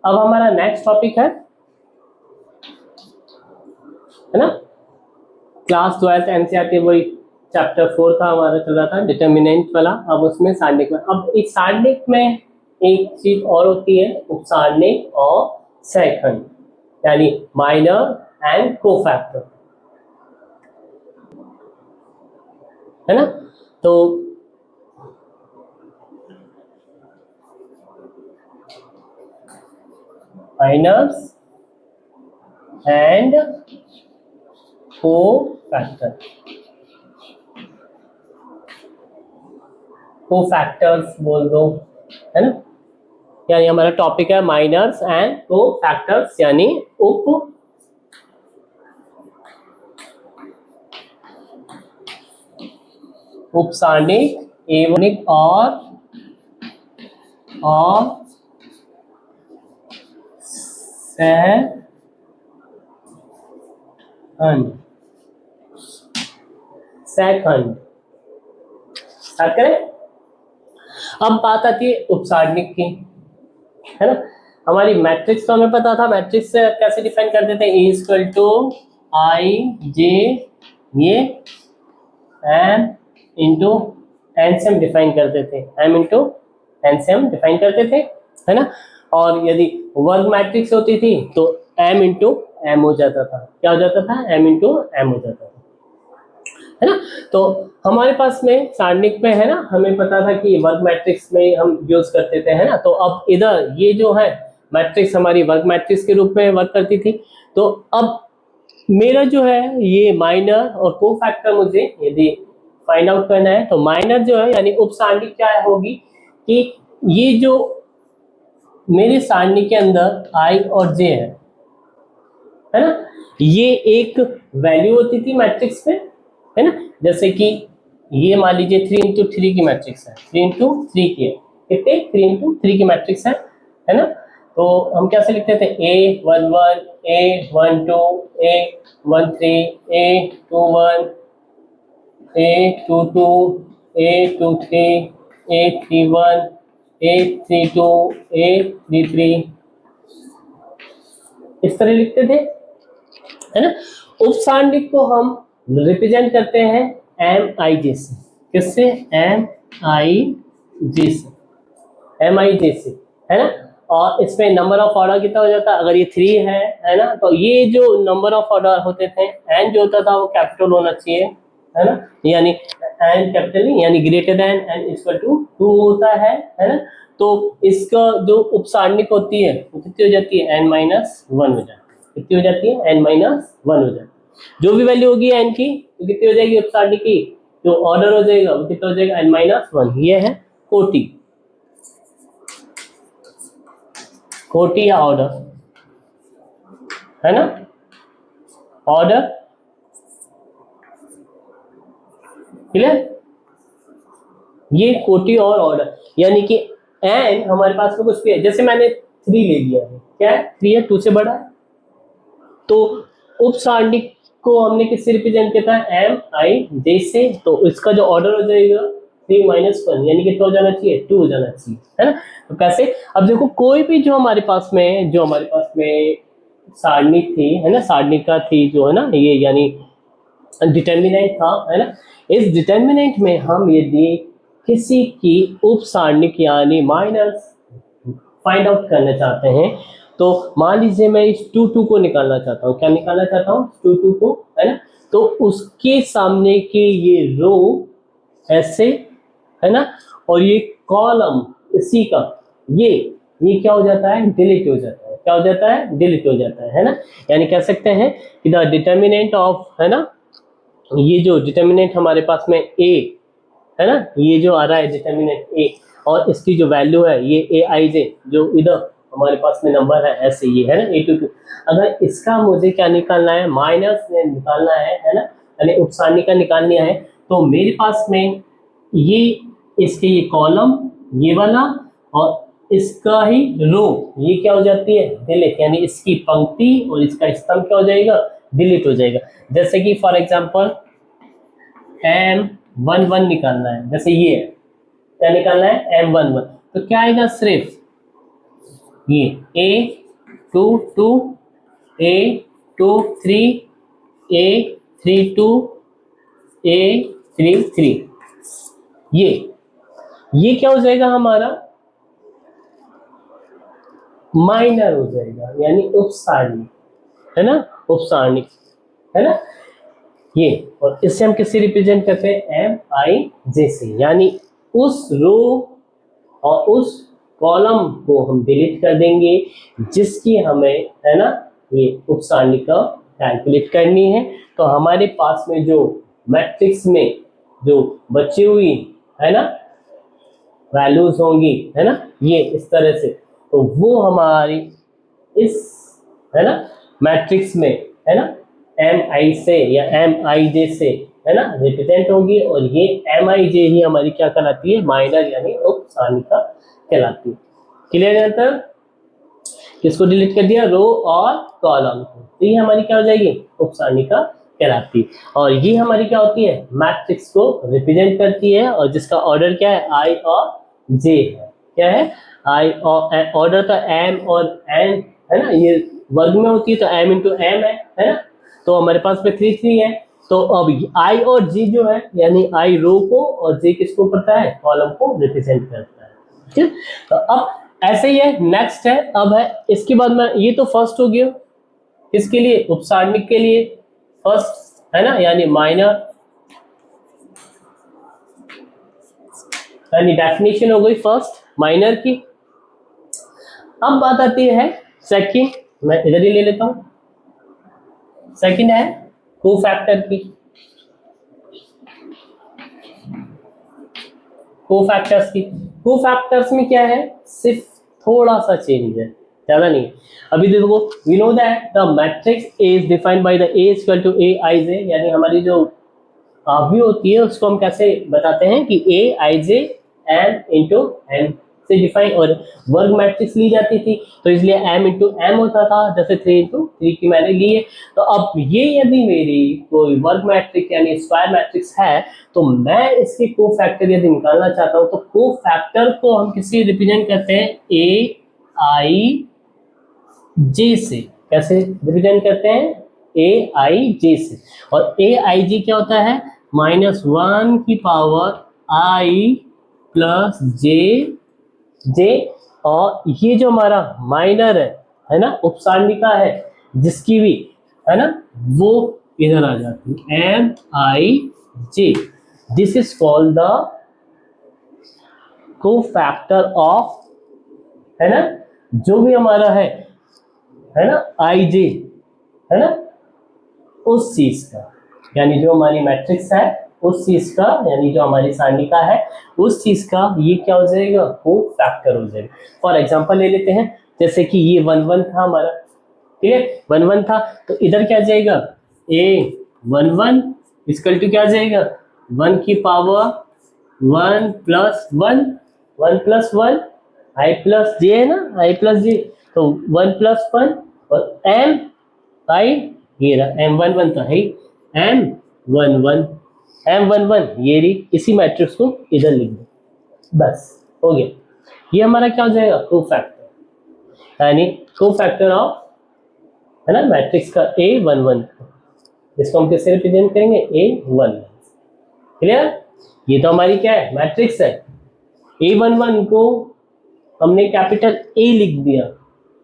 अब हमारा next topic है ना, क्लास 12th एनसीईआरटी वही चैप्टर 4 था हमारा, चल रहा था डिटर्मिनेंट वाला। अब उसमें सारणिक में, अब इस सारणिक में एक चीज और होती है, उपसारणिक और सहखंड, यानी माइनर एंड कोफैक्टर, है ना। तो माइनर्स एंड कोफैक्टर, कोफैक्टर्स बोल दो, है ना। यानी हमारा टॉपिक है माइनर्स एंड कोफैक्टर्स, यानी उपसारणिक एवं और सहखंड, सहखंड करें। अब बात आती है उपसारणिक की, है ना। हमारी मैट्रिक्स तो हमें पता था, मैट्रिक्स से कैसे डिफाइन करते थे, ए इक्वल टू आई जे ये एम इंटू एन से हम डिफाइन करते थे, एम इंटू एन से हम डिफाइन करते थे, है ना। और यदि वर्ग मैट्रिक्स होती थी तो एम इंटू एम हो जाता था, क्या हो जाता था, एम इंटू एम हो जाता था, है ना। तो हमारे पास में सारणिक में, है ना, हमें पता था कि वर्ग मैट्रिक्स में हम यूज करते थे, है ना। तो अब इधर ये जो है मैट्रिक्स हमारी वर्ग मैट्रिक्स के रूप में वर्क करती थी। तो अब मेरा जो है ये माइनर और कोफैक्टर मुझे यदि फाइंड आउट करना है, तो माइनर जो है यानी उपसारणिक क्या होगी कि ये जो मेरे सारणी के अंदर आई और जे है ना, ये एक वैल्यू होती थी मैट्रिक्स में, है ना। जैसे कि ये मान लीजिए 3 इंटू 3 की मैट्रिक्स है, 3 इंटू 3 की है, कितने 3 इंटू 3 की मैट्रिक्स है ना। तो हम कैसे लिखते थे, A11 A12 A13 A21 A22 A23 A31 A32 A33, इस तरह लिखते थे, है ना। उपसारणिक को हम रिप्रेजेंट करते हैं एम आई जे से, किससे, एम आई जे से, एम आई जे से, है ना। और इसमें नंबर ऑफ ऑर्डर कितना हो जाता है, अगर ये 3 है ना, तो ये जो नंबर ऑफ ऑर्डर होते थे, एन जो होता था वो कैपिटल होना चाहिए, है ना, यानी एन कैपिटल नहीं, यानी greater than n equal to 2 होता है ना। तो इसका जो उपसारणिक होती है वो कितनी हो जाती है, एन माइनस 1 हो जाती है, कितनी हो जाती है, एन माइनस 1 हो जाती है। जो भी वैल्यू होगी एन की तो कितनी हो जाएगी उपसारणिक की, जो ऑर्डर हो जाएगा वो कितना हो जाएगा, एन माइनस 1। ये है कोटि, कोटि या ऑर्डर, है ना, ऑर्डर, क्लियर। ये कोटि और ऑर्डर, यानी कि एन हमारे पास में कुछ भी है, जैसे मैंने 3 ले लिया है, क्या है, 3 है, 2 से बड़ा है, तो उपसारणिक को हमने किससे रिप्रेजेंट किया था, एम आई जे से। तो इसका जो ऑर्डर हो जाएगा 3 माइनस 1, यानी कितना हो जाना चाहिए, 2 हो जाना चाहिए, है ना। तो कैसे, अब देखो कोई भी जो हमारे पास में सारणी थी, है ना, सारणी का थी जो है ना ये, यानी डिटर्मिनेंट था, है ना। इस डिटर्मिनेंट में हम यदि किसी की उपसारणिक यानी माइनस फाइंड आउट करना चाहते हैं, तो मान लीजिए मैं इस 2 को निकालना चाहता हूँ, क्या निकालना चाहता हूँ, 2 को, है ना। तो उसके सामने के ये रो ऐसे, है ना, और ये कॉलम इसी का ये क्या हो जाता है, डिलीट हो जाता है, क्या हो जाता है, डिलीट हो जाता है ना। यानी कह सकते हैं कि द डिटर्मिनेंट ऑफ, है ना, ये जो डिटर्मिनेंट हमारे पास में ए, है ना, ये जो आ रहा है डिटर्मिनेंट ए, और इसकी जो वैल्यू है ये ए आई जे, जो इधर हमारे पास में नंबर है ऐसे, ये है ना A22, अगर इसका मुझे क्या निकालना है, माइनस निकालना है ना, यानी उपसारणिक का निकालना है, तो मेरे पास में ये इसके ये कॉलम ये वाला और इसका ही रो, ये क्या हो जाती है, डिलीट, यानी इसकी पंक्ति और इसका स्तंभ क्या हो जाएगा, डिलीट हो जाएगा। जैसे कि फॉर एग्जांपल M11 निकालना है, जैसे ये है, क्या निकालना है, M11, तो क्या आएगा, सिर्फ ये A22 A23 A32 A33, ये क्या हो जाएगा हमारा, माइनर हो जाएगा, यानी उपसारणी, है ना, उपसारणी, है ना ये। और इससे हम किससे रिप्रेजेंट करते हैं, एम आई जे से, यानी उस रो और उस कॉलम को हम डिलीट कर देंगे जिसकी हमें, है ना, ये उपसारणी का कैलकुलेट करनी है। तो हमारे पास में जो मैट्रिक्स में जो बची हुई, है ना, वैल्यूज होंगी, है ना, ये इस तरह से, तो वो हमारी इस, है ना, मैट्रिक्स में, है ना, एम आई से या एम आई जे से, है ना, रिप्रेजेंट होगी। और ये एम आई जे ही हमारी क्या कहलाती है, माइनर यानी उपसारणी कहलाती है। क्लियर है? तो किसको डिलीट कर दिया, रो और कॉलम को, तो ये हमारी क्या हो जाएगी, उपसारणी कहलाती है। और ये हमारी क्या होती है, मैट्रिक्स को रिप्रेजेंट करती है, और जिसका ऑर्डर क्या है, आई और जे है। क्या है, आई और ऑर्डर तो एम और एन, है ना, ये वर्ग में होती है तो एम इंटू एम है ना, तो हमारे पास में 3 3 है। तो अब आई और जी जो है, यानी आई रो को और जे किसको करता है, कॉलम को रिप्रेजेंट करता है। ठीक, तो अब ऐसे ही है, नेक्स्ट है, अब है इसके बाद में, ये तो फर्स्ट हो गया, इसके लिए उपसारणिक के लिए फर्स्ट, है ना, यानी माइनर, यानी डेफिनेशन हो गई फर्स्ट माइनर की। अब बात आती है सेकंड, मैं इधर ही ले लेता हूं, सेकंड है कोफैक्टर की। कोफैक्टर्स में क्या है, सिर्फ थोड़ा सा चेंज है, ज्यादा नहीं। अभी देखो, we know that the matrix is defined by the A equal to A I J, यानी हमारी जो भी होती है उसको हम कैसे बताते हैं कि ए I J M into N से डिफाइन, और वर्ग मैट्रिक्स ली जाती थी तो इसलिए एम इंटू एम होता था, जैसे 3 इंटू 3 की मैंने ली है। तो अब ये यदि मेरी कोई वर्ग मैट्रिक्स यानी स्क्वायर मैट्रिक्स है, तो मैं इसके कोफैक्टर यदि निकालना चाहता हूं, तो कोफैक्टर को हम किससे रिप्रेजेंट करते हैं, ए आई जे से। कैसे रिप्रेजेंट करते हैं, ए आई जे से। और ए आई जे क्या होता है, -1 की पावर आई प्लस जे जे, और ये जो हमारा माइनर है ना, उपसारणिका है जिसकी भी, है ना, वो इधर आ जाती है, M I J. This is called the cofactor of, है ना, जो भी हमारा है ना, आई जे, है ना, उस चीज का, यानी जो हमारी मैट्रिक्स है उस चीज का, यानी जो हमारी सारणिका है उस चीज का, ये क्या हो जाएगा, कोफैक्टर हो जाएगा। फॉर एग्जांपल ले लेते हैं, जैसे कि ये 1 1 था हमारा, ठीक है, 1 1 था, तो इधर क्या जाएगा, ए 1 1 इक्वल टू क्या आ जाएगा, 1 की पावर 1 प्लस 1, 1 प्लस 1 आई प्लस जे, है ना, आई प्लस जे, तो 1 प्लस 1 और एम आई, ये रहा एम 1 1 तो है, एम 1 1 एम 1 1, ये रही, इसी मैट्रिक्स को इधर लिख दो, बस हो गया। ये हमारा क्या हो जाएगा, कोफैक्टर, यानी कोफैक्टर ऑफ, है ना, मैट्रिक्स का ए 1 1, इसको हम किससे रिप्रेजेंट करेंगे, ए 1 1। क्लियर? ये तो हमारी क्या है, मैट्रिक्स है। ए 1 1 को हमने कैपिटल ए लिख दिया,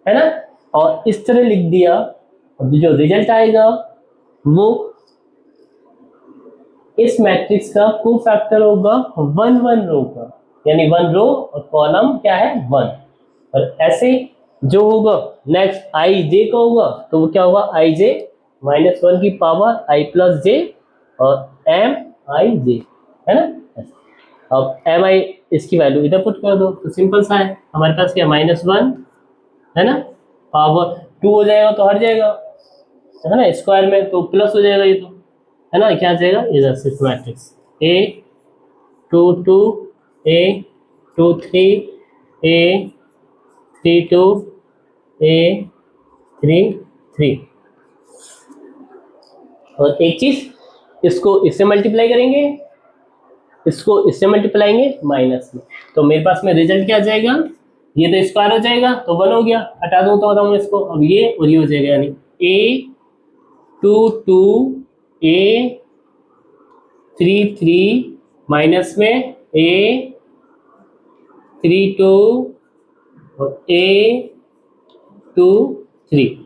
है ना, और इस तरह लिख दिया, और जो रिजल्ट आएगा वो इस मैट्रिक्स का कोफैक्टर होगा 1 1 रो का, यानी 1 रो और कॉलम क्या है 1। और ऐसे जो होगा नेक्स्ट आई जे का होगा, तो वो क्या होगा, आई जे -1 की पावर आई प्लस जे और एम आई जे, है ना। अब एम आई इसकी वैल्यू इधर पुट कर दो, तो सिंपल सा है, हमारे पास क्या -1, है ना, पावर 2 हो जाएगा तो हट जाएगा, है ना, स्क्वायर में तो प्लस हो जाएगा, ये तो, है ना, क्या आ जाएगा, इधर सिर्फ मैट्रिक्स ए 2 2 ए 2 3 ए 3 2 ए 3 3। और एक चीज, इसको इससे मल्टीप्लाई करेंगे, इसको इससे मल्टीप्लाएंगे माइनस में, तो मेरे पास में रिजल्ट क्या आ जाएगा, ये तो स्क्वायर हो जाएगा तो 1 हो गया, हटा दूं तो बताऊँ इसको, अब ये और ये हो जाएगा, यानी a 2 2 a 3 3 माइनस में a 3 2 और a 2 3,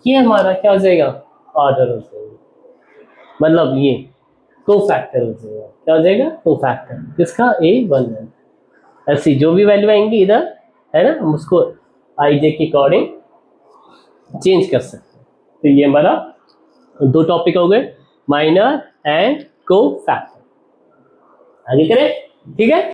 ये हमारा क्या हो जाएगा, ऑर्डर हो जाएगा, मतलब ये कोफैक्टर हो जाएगा, क्या हो जाएगा, कोफैक्टर किसका, a1 है। ऐसी जो भी वैल्यू आएंगी इधर, है ना, हम उसको आई जे के अकॉर्डिंग चेंज कर सकते हैं। तो ये हमारा 2 टॉपिक हो गए, माइनर एंड कोफैक्टर। आगे करें, ठीक है।